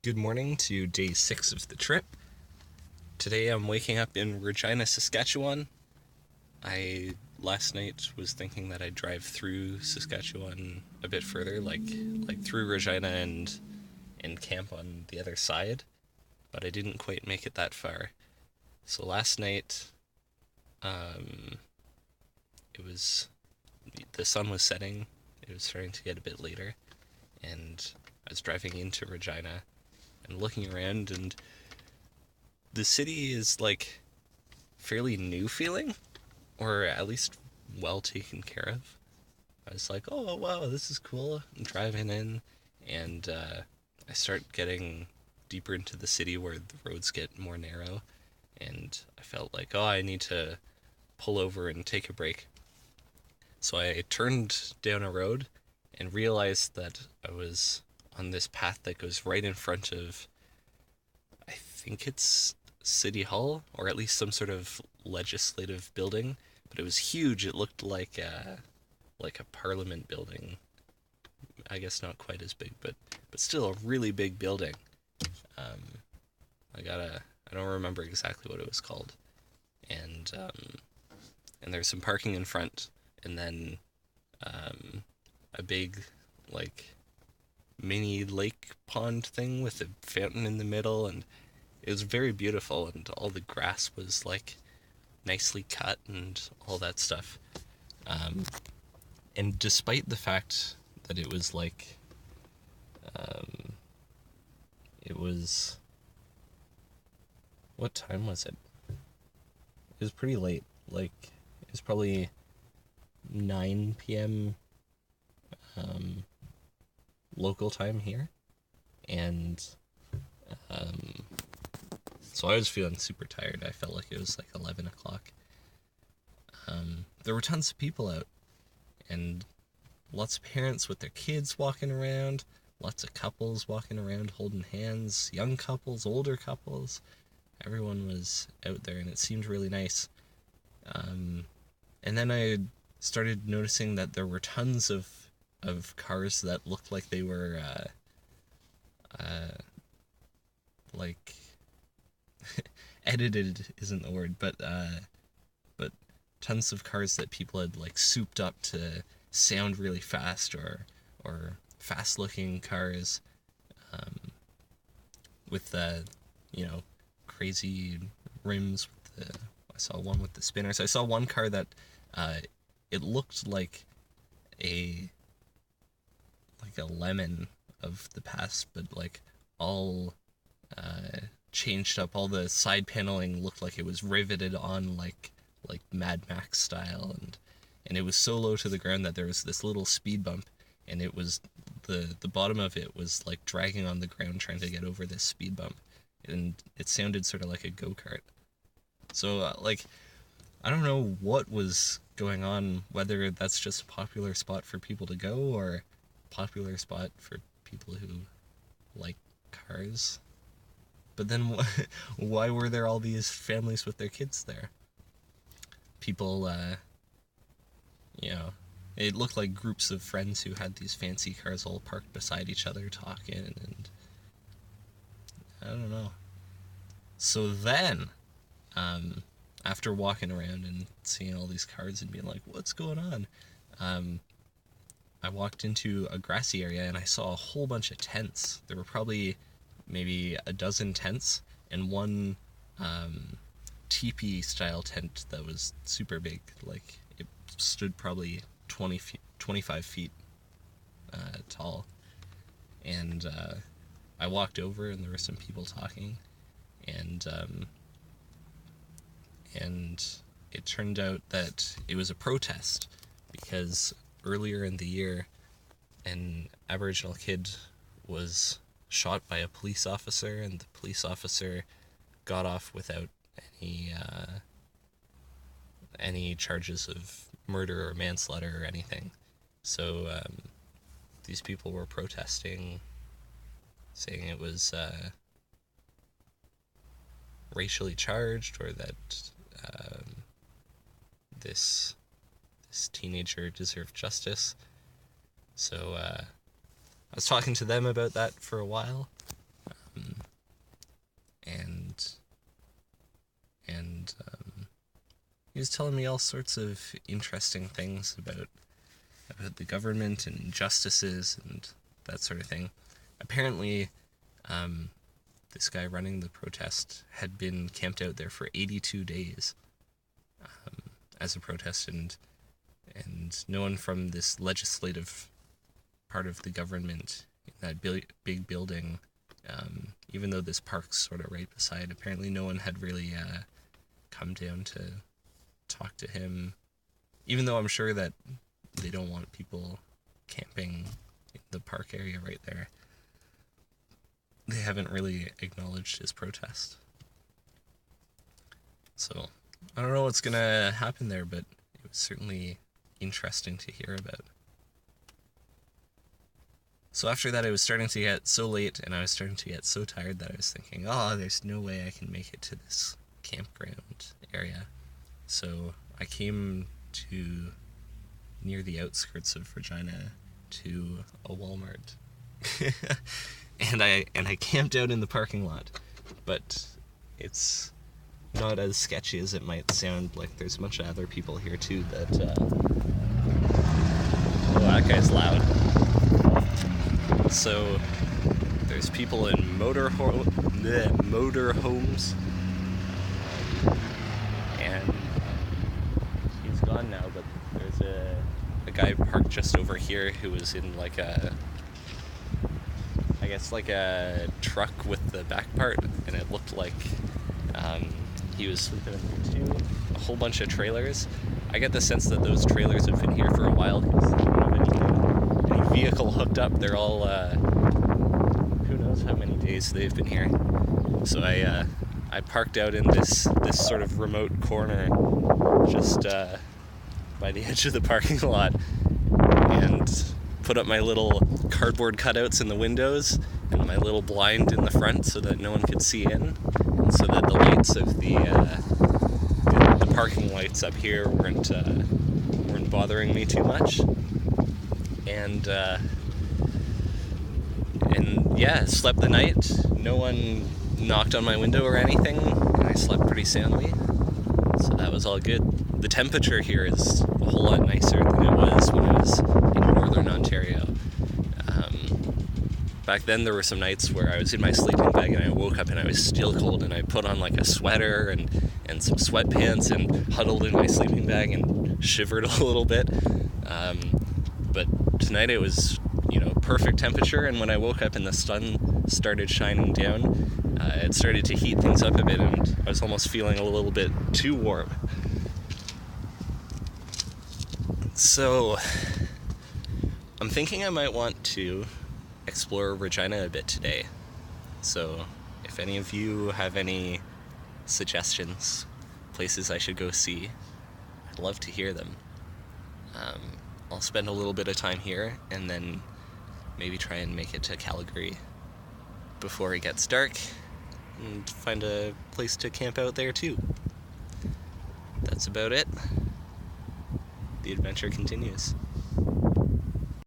Good morning to day 6 of the trip. Today I'm waking up in Regina, Saskatchewan. I last night was thinking that I'd drive through Saskatchewan a bit further, like through Regina and camp on the other side, but I didn't quite make it that far. So last night, um, it was the sun was setting. It was starting to get a bit later, and I was driving into Regina and looking around, and the city is like fairly new feeling, or at least well taken care of. I was like, oh wow, this is cool. I'm driving in, and I start getting deeper into the city where the roads get more narrow, and I felt like, oh, I need to pull over and take a break. So I turned down a road and realized that I was on this path that goes right in front of, I think it's City Hall, or at least some sort of legislative building, but it was huge. It looked like a parliament building. I guess not quite as big, but still a really big building. Um, I don't remember exactly what it was called, and and there's some parking in front, and then um, a big like mini lake pond thing with a fountain in the middle, and it was very beautiful, and all the grass was like nicely cut and all that stuff. Um, and despite the fact that it was like, um, it was, what time was it? It was pretty late. Like, it was probably 9 p.m. Um, local time here. And um, so I was feeling super tired. I felt like it was like 11 o'clock. There were tons of people out, and lots of parents with their kids walking around, lots of couples walking around holding hands, young couples, older couples. Everyone was out there, and it seemed really nice. Um, and then I started noticing that there were tons of cars that looked like they were like edited isn't the word, but tons of cars that people had like souped up to sound really fast, or fast looking cars, um, with the you know crazy rims. With the I saw one with the spinners. I saw one car that uh, it looked a like a lemon of the past, but like all uh, changed up. All the side paneling looked like it was riveted on like Mad Max style, and it was so low to the ground that there was this little speed bump, and it was the bottom of it was like dragging on the ground trying to get over this speed bump, and it sounded sort of like a go-kart. So like I don't know what was going on, whether that's just a popular spot for people to go, or a popular spot for people who like cars. But then why were there all these families with their kids there? People, you know, it looked like groups of friends who had these fancy cars all parked beside each other talking, and I don't know. So then, um, after walking around and seeing all these cars and being like, what's going on? Um, I walked into a grassy area and I saw a whole bunch of tents. There were probably maybe a dozen tents and one um, teepee style tent that was super big. Like it stood probably 20 feet, 25 feet tall. And I walked over and there were some people talking, and and it turned out that it was a protest because earlier in the year an Aboriginal kid was shot by a police officer, and the police officer got off without any charges of murder or manslaughter or anything. So these people were protesting, saying it was racially charged, or that um, this this teenager deserved justice. So I was talking to them about that for a while. was telling me all sorts of interesting things about the government and injustices and that sort of thing. Apparently, this guy running the protest had been camped out there for 82 days as a protest, and no one from this legislative part of the government in that big building, even though this park's sort of right beside, apparently no one had really come down to talk to him, even though I'm sure that they don't want people camping in the park area right there. They haven't really acknowledged his protest. So, I don't know what's gonna happen there, but it was certainly interesting to hear about. So after that, it was starting to get so late, and I was starting to get so tired that I was thinking, there's no way I can make it to this campground area. So I came to near the outskirts of Regina to a Walmart. and I camped out in the parking lot. But it's not as sketchy as it might sound. Like, there's a bunch of other people here too that that guy's loud. So there's people in motor homes, and he's gone now, but there's a guy parked just over here who was in like a truck with the back part, and it looked like he was sleeping in there too. A whole bunch of trailers. I get the sense that those trailers have been here for a while because they don't have any vehicle hooked up. They're all who knows how many days they've been here. So I parked out in this sort of remote corner just by the edge of the parking lot and put up my little cardboard cutouts in the windows and my little blind in the front so that no one could see in, and so that the lights of the parking lights up here weren't bothering me too much. And yeah, slept the night. No one knocked on my window or anything, and I slept pretty soundly. So that was all good. The temperature here is a whole lot nicer than it was when I was in northern Ontario. Back then there were some nights where I was in my sleeping bag and I woke up and I was still cold, and I put on like a sweater and some sweatpants and huddled in my sleeping bag and shivered a little bit. But tonight it was, perfect temperature, and when I woke up and the sun started shining down, it started to heat things up a bit, and I was almost feeling a little bit too warm. So I'm thinking I might want to explore Regina a bit today. So if any of you have any suggestions, places I should go see, I'd love to hear them. I'll spend a little bit of time here and then maybe try and make it to Calgary before it gets dark and find a place to camp out there too. That's about it. The adventure continues.